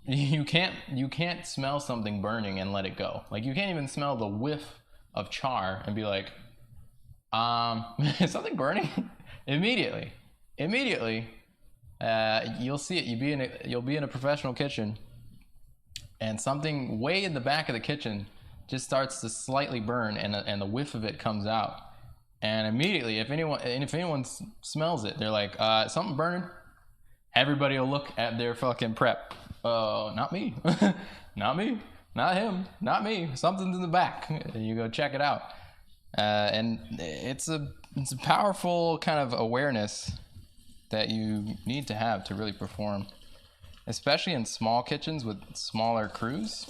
you can't smell something burning and let it go. Like you can't even smell the whiff of char and be like, is something burning? Immediately, you'll see it. You'll be in a professional kitchen, and something way in the back of the kitchen just starts to slightly burn, and the whiff of it comes out. And immediately, if anyone smells it, they're like, something burning. Everybody will look at their fucking prep. Not me, not me, not him, not me. Something's in the back. And you go check it out. And it's a powerful kind of awareness that you need to have to really perform, especially in small kitchens with smaller crews,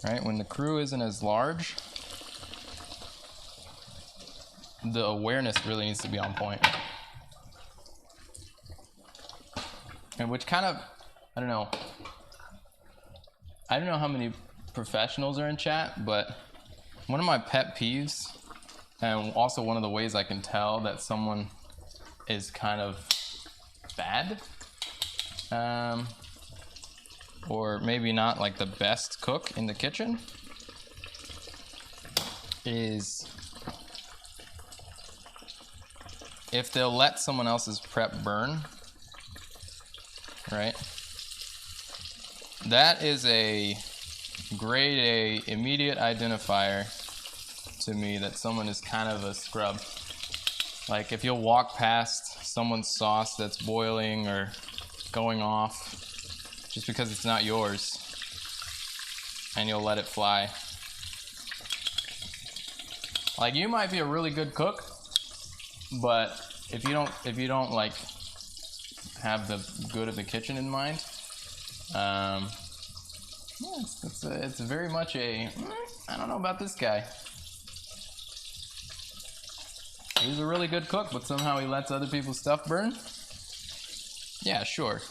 right? When the crew isn't as large, the awareness really needs to be on point. And which kind of, I don't know how many professionals are in chat, but one of my pet peeves, and also one of the ways I can tell that someone is kind of bad, or maybe not like the best cook in the kitchen, is if they'll let someone else's prep burn, right? That is a grade A immediate identifier to me that someone is kind of a scrub. Like if you'll walk past someone's sauce that's boiling or going off just because it's not yours, and you'll let it fly. Like you might be a really good cook, but if you don't like have the good of the kitchen in mind, it's very much a, I don't know about this guy. He's a really good cook, but somehow he lets other people's stuff burn? Yeah, sure.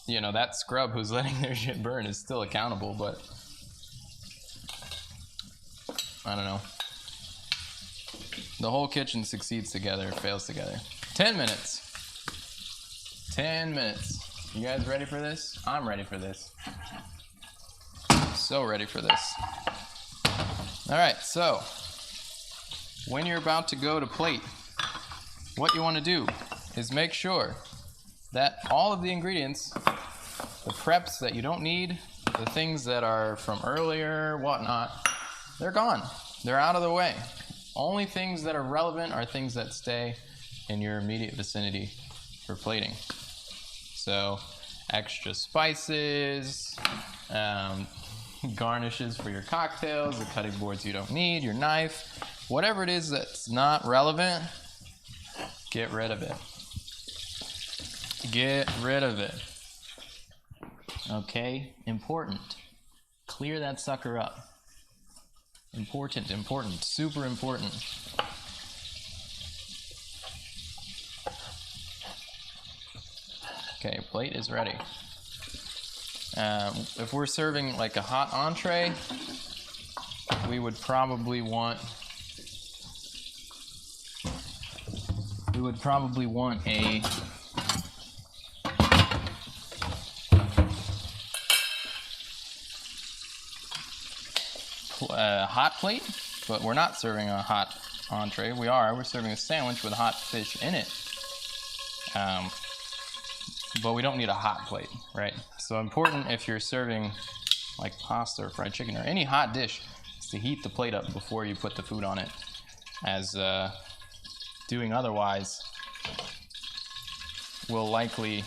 You know, that scrub who's letting their shit burn is still accountable, but I don't know. The whole kitchen succeeds together, fails together. 10 minutes. 10 minutes. You guys ready for this? I'm ready for this. So ready for this. All right, so when you're about to go to plate, what you want to do is make sure that all of the ingredients, the preps that you don't need, the things that are from earlier, whatnot, they're gone. They're out of the way. Only things that are relevant are things that stay in your immediate vicinity for plating. So extra spices, garnishes for your cocktails, the cutting boards you don't need, your knife, whatever it is that's not relevant, get rid of it. Get rid of it. Okay, important. Clear that sucker up. Important, super important. Okay, plate is ready. If we're serving like a hot entree, we would probably want a hot plate, but we're not serving a hot entree. We're serving a sandwich with hot fish in it. But we don't need a hot plate, right? So important if you're serving like pasta or fried chicken or any hot dish is to heat the plate up before you put the food on it, as doing otherwise will likely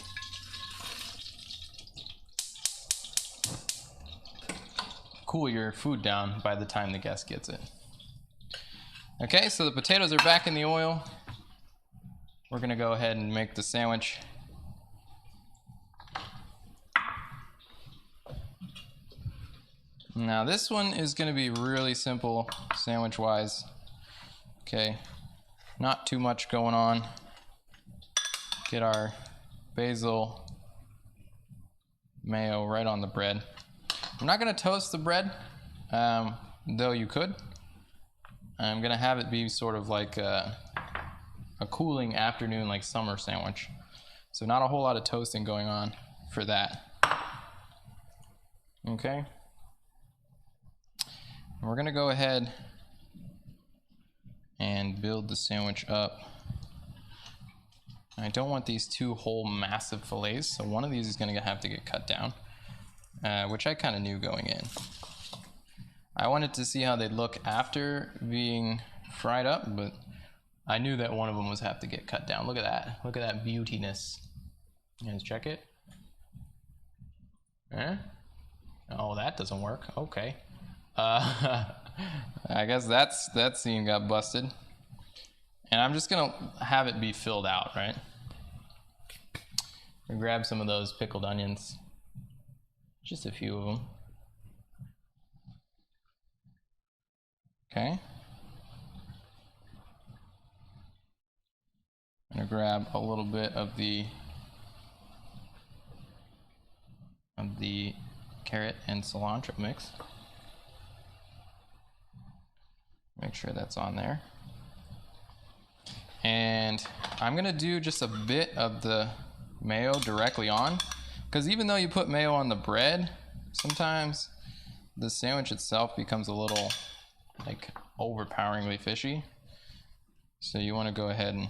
cool your food down by the time the guest gets it. Okay, so the potatoes are back in the oil. We're gonna go ahead and make the sandwich. Now this one is gonna be really simple sandwich-wise. Okay, not too much going on. Get our basil mayo right on the bread. I'm not gonna toast the bread, though you could. I'm gonna have it be sort of like a cooling afternoon, like summer sandwich. So not a whole lot of toasting going on for that. Okay. We're gonna go ahead and build the sandwich up. I don't want these two whole massive fillets, so one of these is gonna have to get cut down, which I kind of knew going in. I wanted to see how they'd look after being fried up, but I knew that one of them was have to get cut down. Look at that. Look at that beautiness. You guys check it? Eh? Oh, that doesn't work. Okay. I guess that scene got busted. And I'm just gonna have it be filled out, right? And grab some of those pickled onions. Just a few of them. Okay. I'm gonna grab a little bit of the carrot and cilantro mix. Make sure that's on there. And I'm gonna do just a bit of the mayo directly on, because even though you put mayo on the bread, sometimes the sandwich itself becomes a little like overpoweringly fishy. So you want to go ahead and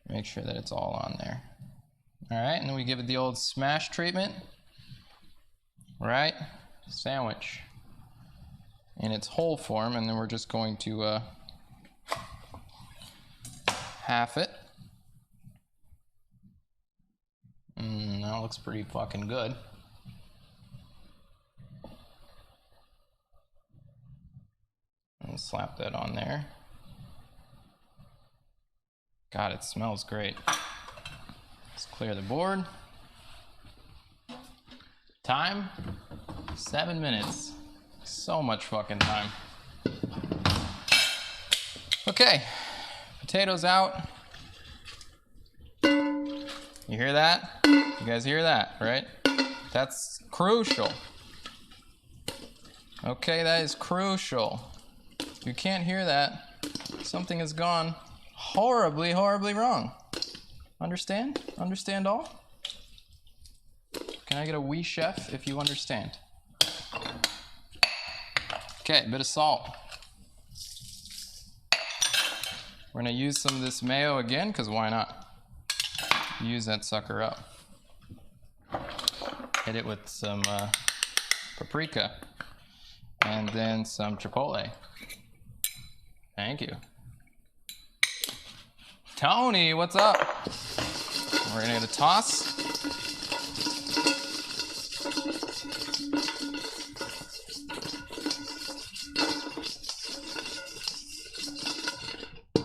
make sure that it's all on there. All right, and then we give it the old smash treatment. Right, sandwich in its whole form, and then we're just going to half it. That looks pretty fucking good. And slap that on there. God, it smells great. Let's clear the board. Time, 7 minutes. So much fucking time. Okay, potatoes out. You hear that? You guys hear that, right? That's crucial. Okay, that is crucial. If you can't hear that, something has gone horribly, horribly wrong. Understand? Understand all? Can I get a wee chef if you understand? Okay, a bit of salt. We're gonna use some of this mayo again, because why not? Use that sucker up. Hit it with some paprika and then some chipotle. Thank you. Tony, what's up? We're gonna get a toss.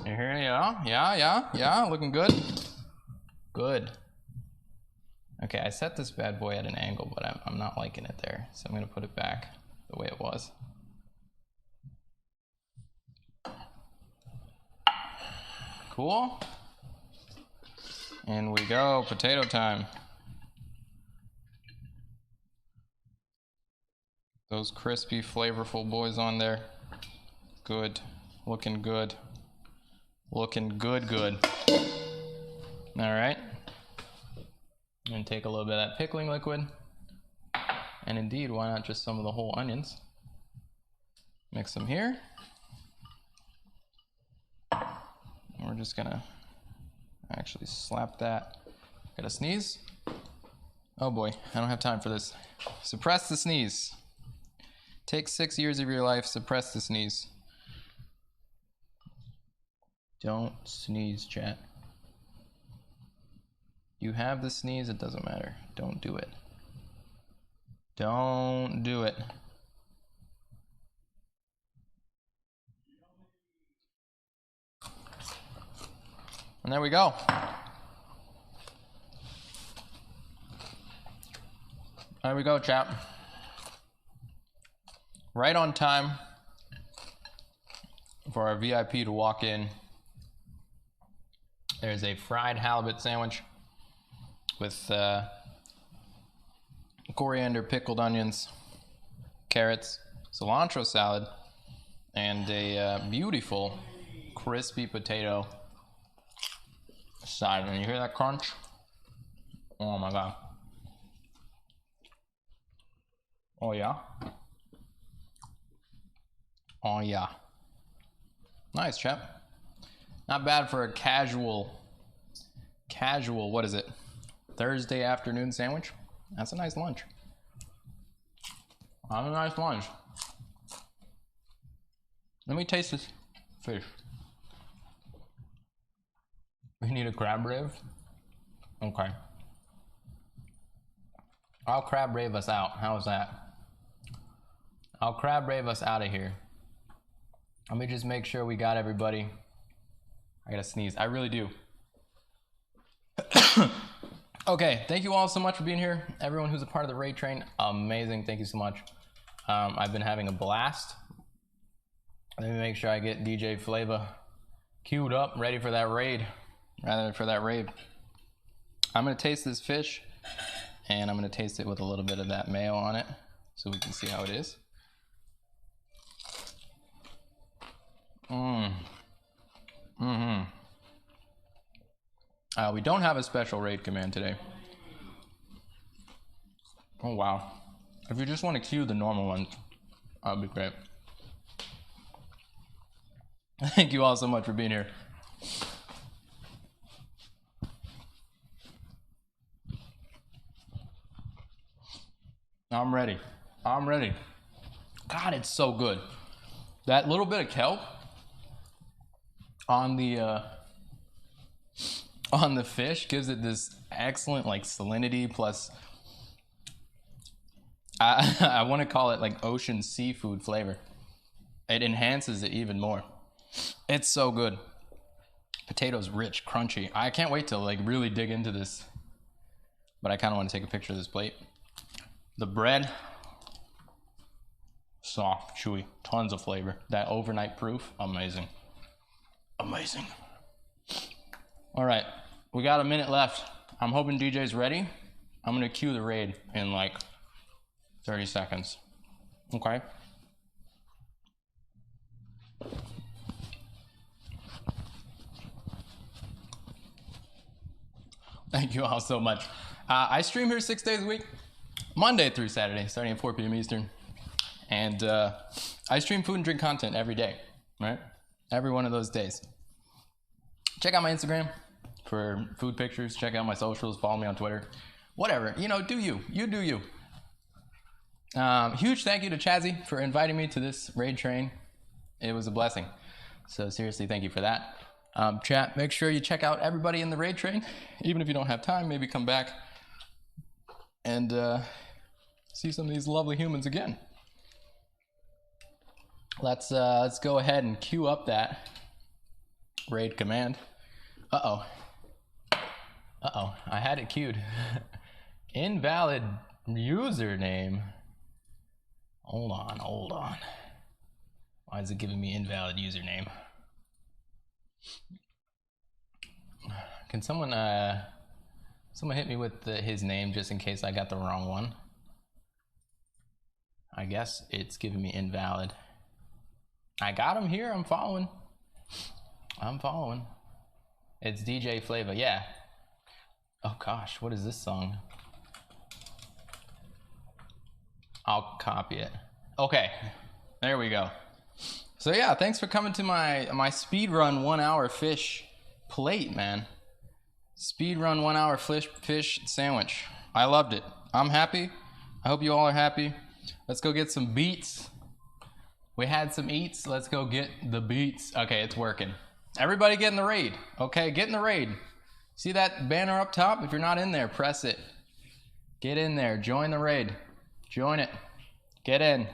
You hear it? Yeah, looking good. Good. Okay, I set this bad boy at an angle, but I'm not liking it there, so I'm gonna put it back the way it was. Cool. And we go, potato time. Those crispy, flavorful boys on there. Good, looking good. Looking good, good. All right. And take a little bit of that pickling liquid. And indeed, why not just some of the whole onions? Mix them here. We're just gonna actually slap that. Got a sneeze? Oh boy, I don't have time for this. Suppress the sneeze. Take 6 years of your life, suppress the sneeze. Don't sneeze, chat. You have the sneeze, it doesn't matter. Don't do it. Don't do it. And there we go. There we go, chat. Right on time for our VIP to walk in. There's a fried halibut sandwich with coriander, pickled onions, carrots, cilantro salad, and a beautiful crispy potato side. And you hear that crunch? Oh my god. Oh yeah. Oh yeah. Nice, chap. Not bad for a casual, what is it? Thursday afternoon sandwich. That's a nice lunch. That's a nice lunch. Let me taste this fish. We need a crab rave? Okay. I'll crab rave us out. How's that? I'll crab rave us out of here. Let me just make sure we got everybody. I gotta sneeze. I really do. Okay, thank you all so much for being here. Everyone who's a part of the raid train, amazing. Thank you so much. I've been having a blast. Let me make sure I get DJ Flava queued up, ready for that raid. I'm gonna taste this fish, and I'm gonna taste it with a little bit of that mayo on it, so we can see how it is. We don't have a special raid command today. Oh wow. If you just want to queue the normal ones, that'd be great. Thank you all so much for being here. I'm ready. God, it's so good. That little bit of kelp on the fish gives it this excellent like salinity plus I want to call it like ocean seafood flavor. It enhances it even more. It's so good. Potatoes rich, crunchy. I can't wait to like really dig into this, but I kind of want to take a picture of this plate. The bread, soft, chewy, tons of flavor. That overnight proof, amazing. Amazing. All right, we got a minute left. I'm hoping DJ's ready. I'm gonna cue the raid in like 30 seconds. Okay. Thank you all so much. I stream here 6 days a week, Monday through Saturday, starting at 4 p.m. Eastern. And I stream food and drink content every day, right? Every one of those days. Check out my Instagram for food pictures. Check out my socials. Follow me on Twitter. Whatever. You know, do you. You do you. Huge thank you to Chazzy for inviting me to this raid train. It was a blessing. So seriously, thank you for that. Chat, make sure you check out everybody in the raid train. Even if you don't have time, maybe come back and see some of these lovely humans again. Let's go ahead and queue up that raid command. Uh-oh, I had it queued. Invalid username. Hold on. Why is it giving me invalid username? Can someone hit me with his name just in case I got the wrong one? I guess it's giving me invalid. I got him here. I'm following. It's DJ Flava. Yeah. Oh gosh, what is this song? I'll copy it. Okay, there we go. So yeah, thanks for coming to my speed run 1 hour fish plate, man. Speed run 1 hour fish sandwich. I loved it. I'm happy. I hope you all are happy. Let's go get some beets. We had some eats. Let's go get the beets. Okay, it's working. Everybody get in the raid. Okay, get in the raid. See that banner up top? If you're not in there, press it. Get in there. Join the raid. Join it. Get in.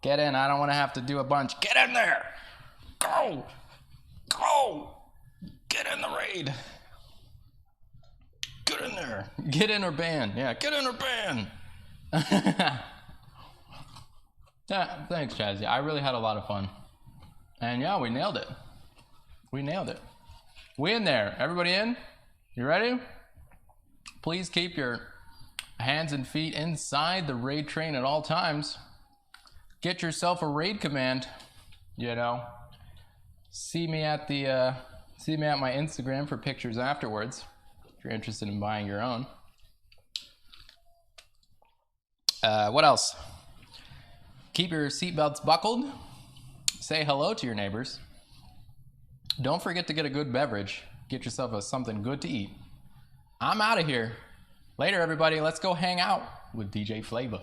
Get in. I don't want to have to do a bunch. Get in there. Go. Go. Get in the raid. Get in there. Get in or ban. Yeah, get in or ban. Yeah, thanks, Chazzy. I really had a lot of fun. And yeah, we nailed it. We nailed it. We in there. Everybody in? You ready? Please keep your hands and feet inside the raid train at all times. Get yourself a raid command. You know. See me at my Instagram for pictures afterwards. If you're interested in buying your own. What else? Keep your seatbelts buckled. Say hello to your neighbors. Don't forget to get a good beverage. Get yourself something good to eat. I'm out of here. Later, everybody. Let's go hang out with DJ Flavor.